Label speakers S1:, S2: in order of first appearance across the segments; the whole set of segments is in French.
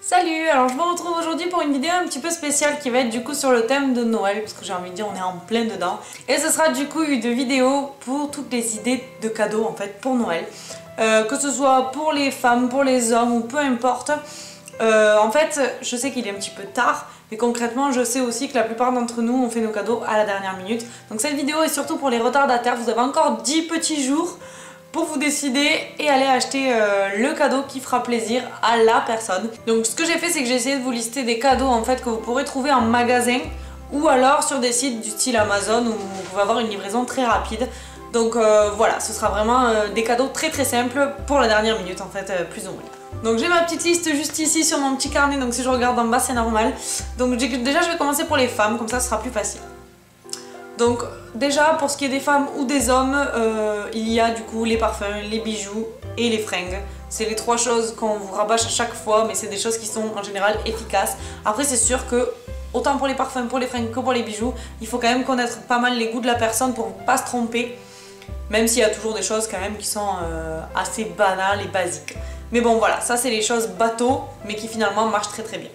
S1: Salut, alors je me retrouve aujourd'hui pour une vidéo un petit peu spéciale qui va être du coup sur le thème de Noël, parce que j'ai envie de dire on est en plein dedans. Et ce sera du coup une vidéo pour toutes les idées de cadeaux en fait pour Noël. Que ce soit pour les femmes, pour les hommes ou peu importe. En fait, je sais qu'il est un petit peu tard, mais concrètement je sais aussi que la plupart d'entre nous on fait nos cadeaux à la dernière minute. Donc cette vidéo est surtout pour les retardataires, vous avez encore 10 petits jours pour vous décider et aller acheter le cadeau qui fera plaisir à la personne. Donc ce que j'ai fait, c'est que j'ai essayé de vous lister des cadeaux en fait que vous pourrez trouver en magasin ou alors sur des sites du style Amazon où vous pouvez avoir une livraison très rapide. Donc voilà, ce sera vraiment des cadeaux très simples pour la dernière minute en fait, plus ou moins. Donc j'ai ma petite liste juste ici sur mon petit carnet, donc si je regarde en bas c'est normal. Donc déjà je vais commencer pour les femmes, comme ça ce sera plus facile. Donc déjà pour ce qui est des femmes ou des hommes, il y a du coup les parfums, les bijoux et les fringues. C'est les trois choses qu'on vous rabâche à chaque fois, mais c'est des choses qui sont en général efficaces. Après c'est sûr que autant pour les parfums, pour les fringues que pour les bijoux, il faut quand même connaître pas mal les goûts de la personne pour ne pas se tromper. Même s'il y a toujours des choses quand même qui sont assez banales et basiques. Mais bon voilà, ça c'est les choses bateau, mais qui finalement marchent très bien.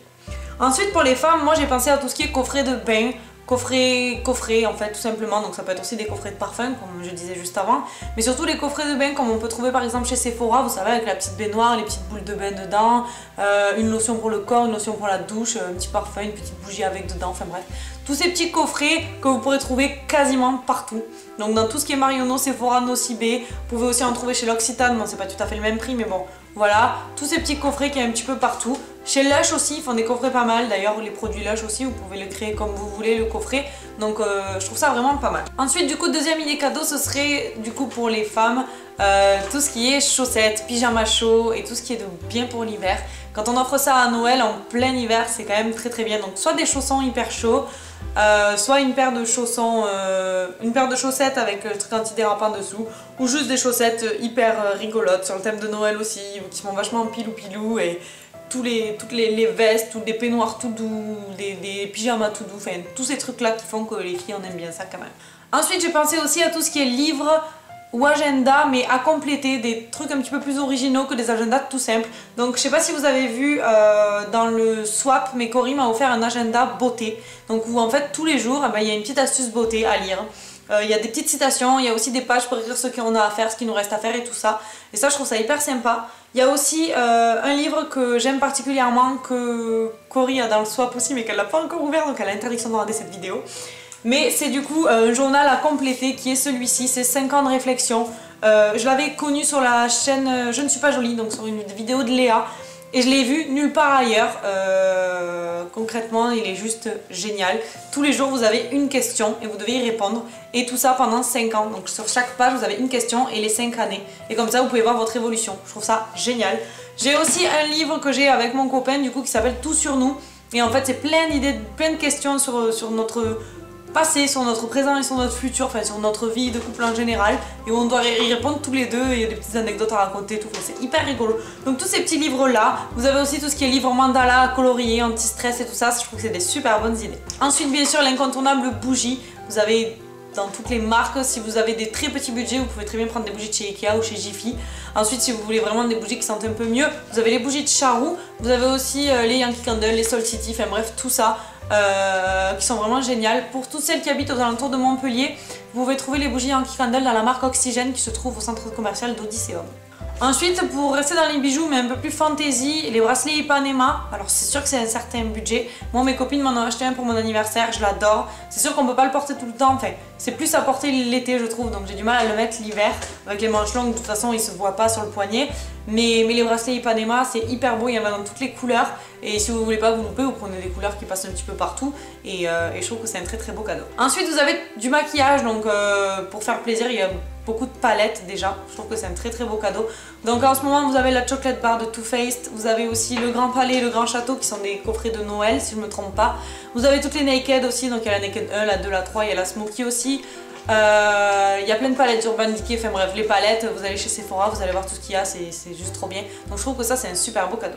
S1: Ensuite pour les femmes, moi j'ai pensé à tout ce qui est coffret de bain. Coffret en fait tout simplement, donc ça peut être aussi des coffrets de parfum comme je disais juste avant, mais surtout les coffrets de bain comme on peut trouver par exemple chez Sephora, vous savez, avec la petite baignoire, les petites boules de bain dedans, une lotion pour le corps, une lotion pour la douche, un petit parfum, une petite bougie avec dedans, enfin bref. Tous ces petits coffrets que vous pourrez trouver quasiment partout. Donc dans tout ce qui est Marionneau, Sephora, Nocibé, vous pouvez aussi en trouver chez l'Occitane, bon c'est pas tout à fait le même prix mais bon, voilà, tous ces petits coffrets qu'il y a un petit peu partout. Chez Lush aussi, ils font des coffrets pas mal, d'ailleurs les produits Lush aussi, vous pouvez le créer comme vous voulez le coffret, donc je trouve ça vraiment pas mal. Ensuite du coup, deuxième idée cadeau, ce serait du coup pour les femmes, tout ce qui est chaussettes, pyjama chaud et tout ce qui est de bien pour l'hiver. Quand on offre ça à Noël en plein hiver, c'est quand même très bien, donc soit des chaussons hyper chauds, soit une paire de chaussons, une paire de chaussettes avec le truc antidérapant dessous, ou juste des chaussettes hyper rigolotes sur le thème de Noël aussi, qui sont vachement pilou et toutes les vestes, tous des peignoirs tout doux, des pyjamas tout doux, enfin tous ces trucs là qui font que les filles on aime bien ça quand même. Ensuite j'ai pensé aussi à tout ce qui est livres ou agenda, mais à compléter, des trucs un petit peu plus originaux que des agendas tout simples. Donc je sais pas si vous avez vu dans le swap, mais Cory m'a offert un agenda beauté, donc où en fait tous les jours il y a une petite astuce beauté à lire. Il y a des petites citations, il y a aussi des pages pour écrire ce qu'on a à faire, ce qui nous reste à faire et tout ça. Et ça je trouve ça hyper sympa. Il y a aussi un livre que j'aime particulièrement, que Cory a dans le swap aussi, mais qu'elle n'a pas encore ouvert, donc elle a l'interdiction de regarder cette vidéo. Mais c'est du coup un journal à compléter qui est celui-ci, c'est 5 ans de réflexion. Je l'avais connu sur la chaîne Je ne suis pas jolie, donc sur une vidéo de Léa. Et je l'ai vu nulle part ailleurs. Concrètement, il est juste génial. Tous les jours, vous avez une question et vous devez y répondre. Et tout ça pendant 5 ans. Donc sur chaque page, vous avez une question et les 5 années. Et comme ça, vous pouvez voir votre évolution. Je trouve ça génial. J'ai aussi un livre que j'ai avec mon copain, du coup, qui s'appelle Tout sur nous. Et en fait, c'est plein d'idées, plein de questions sur notre passé, sur notre présent et sur notre futur, enfin sur notre vie de couple en général, et où on doit y répondre tous les deux, et il y a des petites anecdotes à raconter, tout, c'est hyper rigolo. Donc tous ces petits livres là, vous avez aussi tout ce qui est livre mandala, colorié, anti-stress et tout ça, je trouve que c'est des super bonnes idées. Ensuite bien sûr l'incontournable bougie, vous avez dans toutes les marques, si vous avez des très petits budgets, vous pouvez très bien prendre des bougies de chez Ikea ou chez Jiffy. Ensuite si vous voulez vraiment des bougies qui sentent un peu mieux, vous avez les bougies de Charou, vous avez aussi les Yankee Candle, les Soul City, enfin bref tout ça. Qui sont vraiment géniales. Pour toutes celles qui habitent aux alentours de Montpellier, vous pouvez trouver les bougies Yankee Candle dans la marque Oxygène qui se trouve au centre commercial d'Odysseum. Ensuite, pour rester dans les bijoux mais un peu plus fantasy, les bracelets Ipanema. Alors c'est sûr que c'est un certain budget. Moi mes copines m'en ont acheté un pour mon anniversaire, je l'adore. C'est sûr qu'on peut pas le porter tout le temps, enfin c'est plus à porter l'été je trouve, donc j'ai du mal à le mettre l'hiver. Avec les manches longues, de toute façon il se voit pas sur le poignet. Mais les bracelets Ipanema c'est hyper beau, il y en a dans toutes les couleurs. Et si vous voulez pas vous louper, vous prenez des couleurs qui passent un petit peu partout. Et je trouve que c'est un très beau cadeau. Ensuite vous avez du maquillage, donc pour faire plaisir, il y a beaucoup de palettes déjà, je trouve que c'est un très beau cadeau. Donc en ce moment vous avez la chocolate bar de Too Faced, vous avez aussi le Grand Palais et le Grand Château qui sont des coffrets de Noël si je me trompe pas. Vous avez toutes les Naked aussi, donc il y a la Naked 1, la 2, la 3, il y a la Smoky aussi. Il y a plein de palettes Urban Decay, enfin bref les palettes, vous allez chez Sephora, vous allez voir tout ce qu'il y a, c'est juste trop bien. Donc je trouve que ça c'est un super beau cadeau.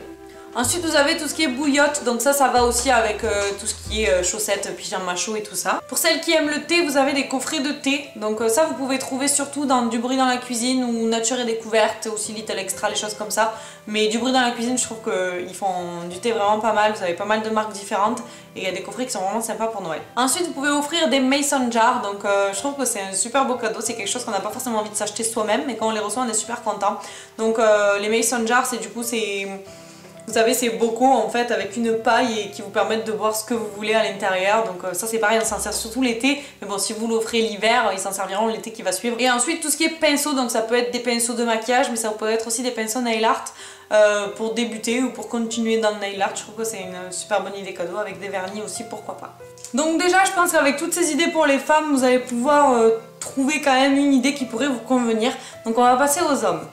S1: Ensuite vous avez tout ce qui est bouillotte, donc ça va aussi avec tout ce qui est chaussettes, pyjama chaud et tout ça. Pour celles qui aiment le thé, vous avez des coffrets de thé, donc ça vous pouvez trouver surtout dans Du bruit dans la cuisine ou Nature et découverte, aussi Little Extra, les choses comme ça. Mais Du bruit dans la cuisine, je trouve qu'ils font du thé vraiment pas mal, vous avez pas mal de marques différentes et il y a des coffrets qui sont vraiment sympas pour Noël. Ensuite vous pouvez offrir des mason jars, donc je trouve que c'est un super beau cadeau, c'est quelque chose qu'on n'a pas forcément envie de s'acheter soi-même, mais quand on les reçoit on est super content. Donc les mason jars, c'est du coup vous savez, c'est bocaux en fait avec une paille et qui vous permettent de boire ce que vous voulez à l'intérieur. Donc ça c'est pareil, on s'en sert surtout l'été. Mais bon, si vous l'offrez l'hiver, ils s'en serviront l'été qui va suivre. Et ensuite tout ce qui est pinceau, donc ça peut être des pinceaux de maquillage, mais ça peut être aussi des pinceaux nail art pour débuter ou pour continuer dans le nail art. Je trouve que c'est une super bonne idée cadeau, avec des vernis aussi, pourquoi pas. Donc déjà je pense qu'avec toutes ces idées pour les femmes, vous allez pouvoir trouver quand même une idée qui pourrait vous convenir. Donc on va passer aux hommes.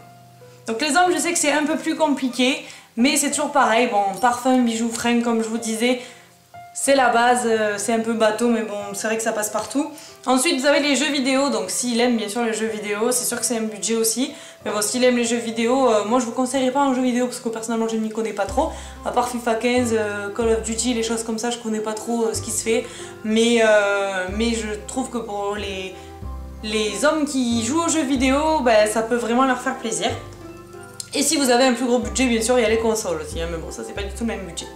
S1: Donc les hommes, je sais que c'est un peu plus compliqué. Mais c'est toujours pareil, bon, parfum, bijoux, fringues, comme je vous disais, c'est la base, c'est un peu bateau, mais bon, c'est vrai que ça passe partout. Ensuite, vous avez les jeux vidéo, donc s'il aime bien sûr les jeux vidéo, c'est sûr que c'est un budget aussi. Mais bon, s'il aime les jeux vidéo, moi je vous conseillerais pas un jeu vidéo parce que personnellement je n'y connais pas trop. À part FIFA 15, Call of Duty, les choses comme ça, je connais pas trop ce qui se fait. Mais je trouve que pour les hommes qui jouent aux jeux vidéo, ben, ça peut vraiment leur faire plaisir. Et si vous avez un plus gros budget, bien sûr, il y a les consoles aussi, hein, mais bon, ça c'est pas du tout le même budget.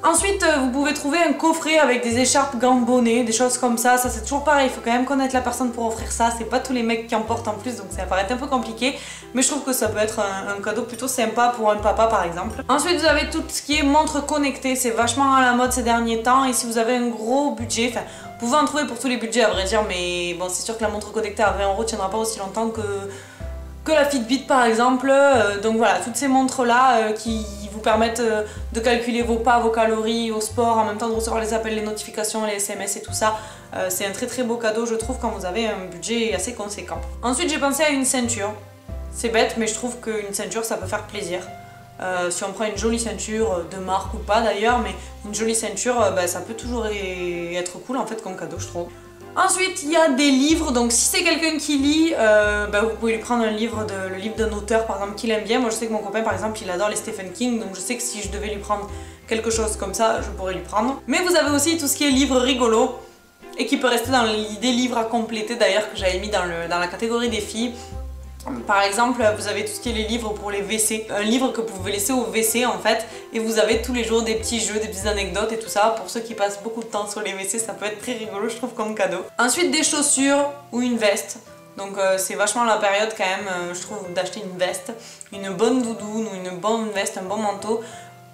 S1: Ensuite, vous pouvez trouver un coffret avec des écharpes, gants, bonnets, des choses comme ça c'est toujours pareil, il faut quand même connaître la personne pour offrir ça, c'est pas tous les mecs qui en portent en plus, donc ça va paraître un peu compliqué, mais je trouve que ça peut être un cadeau plutôt sympa pour un papa par exemple. Ensuite, vous avez tout ce qui est montre connectée, c'est vachement à la mode ces derniers temps, et si vous avez un gros budget, enfin, vous pouvez en trouver pour tous les budgets à vrai dire, mais bon, c'est sûr que la montre connectée à 20 € tiendra pas aussi longtemps que la Fitbit par exemple, donc voilà, toutes ces montres là qui vous permettent de calculer vos pas, vos calories au sport, en même temps de recevoir les appels, les notifications, les SMS et tout ça, c'est un très beau cadeau je trouve quand vous avez un budget assez conséquent. Ensuite j'ai pensé à une ceinture, c'est bête mais je trouve qu'une ceinture ça peut faire plaisir. Si on prend une jolie ceinture, de marque ou pas d'ailleurs, mais une jolie ceinture, ça peut toujours être cool en fait comme cadeau je trouve. Ensuite, il y a des livres, donc si c'est quelqu'un qui lit, vous pouvez lui prendre le livre d'un auteur par exemple qu'il aime bien. Moi je sais que mon copain par exemple il adore les Stephen King, donc je sais que si je devais lui prendre quelque chose comme ça, je pourrais lui prendre. Mais vous avez aussi tout ce qui est livre rigolo et qui peut rester dans l'idée livre à compléter d'ailleurs que j'avais mis dans la catégorie des filles. Par exemple, vous avez tout ce qui est les livres pour les WC, un livre que vous pouvez laisser au WC en fait, et vous avez tous les jours des petits jeux, des petites anecdotes et tout ça. Pour ceux qui passent beaucoup de temps sur les WC, ça peut être très rigolo je trouve comme cadeau. Ensuite des chaussures ou une veste, donc c'est vachement la période quand même, je trouve, d'acheter une veste, une bonne doudoune ou une bonne veste, un bon manteau,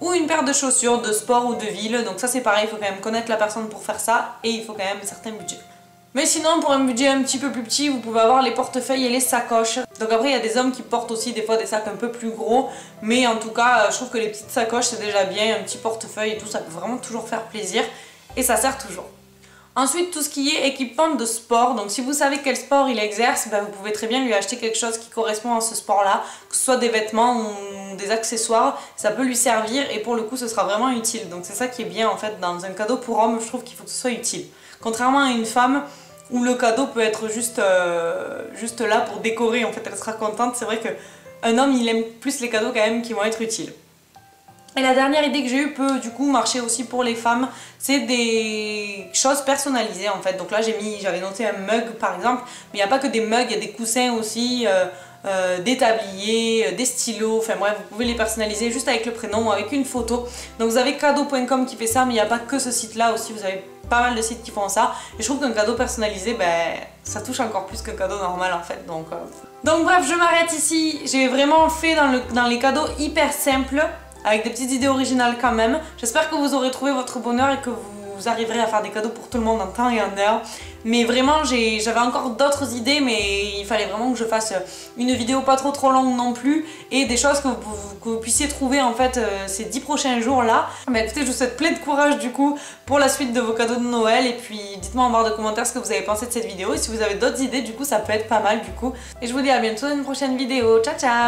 S1: ou une paire de chaussures de sport ou de ville, donc ça c'est pareil, il faut quand même connaître la personne pour faire ça, et il faut quand même un certain budget. Mais sinon, pour un budget un petit peu plus petit, vous pouvez avoir les portefeuilles et les sacoches. Donc après, il y a des hommes qui portent aussi des fois des sacs un peu plus gros. Mais en tout cas, je trouve que les petites sacoches, c'est déjà bien. Un petit portefeuille et tout, ça peut vraiment toujours faire plaisir. Et ça sert toujours. Ensuite, tout ce qui est équipement de sport. Donc si vous savez quel sport il exerce, vous pouvez très bien lui acheter quelque chose qui correspond à ce sport-là. Que ce soit des vêtements ou des accessoires, ça peut lui servir. Et pour le coup, ce sera vraiment utile. Donc c'est ça qui est bien en fait dans un cadeau pour homme. Je trouve qu'il faut que ce soit utile. Contrairement à une femme où le cadeau peut être juste là pour décorer, en fait elle sera contente, c'est vrai qu'un homme il aime plus les cadeaux quand même qui vont être utiles. Et la dernière idée que j'ai eue peut du coup marcher aussi pour les femmes, c'est des choses personnalisées en fait. Donc là j'avais noté un mug par exemple, mais il n'y a pas que des mugs, il y a des coussins aussi, des tabliers, des stylos, enfin bref, vous pouvez les personnaliser juste avec le prénom ou avec une photo. Donc vous avez cadeau.com qui fait ça, mais il n'y a pas que ce site là aussi, vous avez pas mal de sites qui font ça. Et je trouve qu'un cadeau personnalisé, ça touche encore plus qu'un cadeau normal en fait. Donc bref, je m'arrête ici. J'ai vraiment fait dans les cadeaux hyper simples, avec des petites idées originales quand même. J'espère que vous aurez trouvé votre bonheur et que vous arriverez à faire des cadeaux pour tout le monde en temps et en heure. Mais vraiment, j'avais encore d'autres idées, mais il fallait vraiment que je fasse une vidéo pas trop longue non plus, et des choses que vous puissiez trouver en fait ces 10 prochains jours là. Écoutez, je vous souhaite plein de courage du coup pour la suite de vos cadeaux de Noël, et puis dites-moi en barre de commentaires ce que vous avez pensé de cette vidéo, et si vous avez d'autres idées du coup ça peut être pas mal du coup. Et je vous dis à bientôt dans une prochaine vidéo, ciao ciao.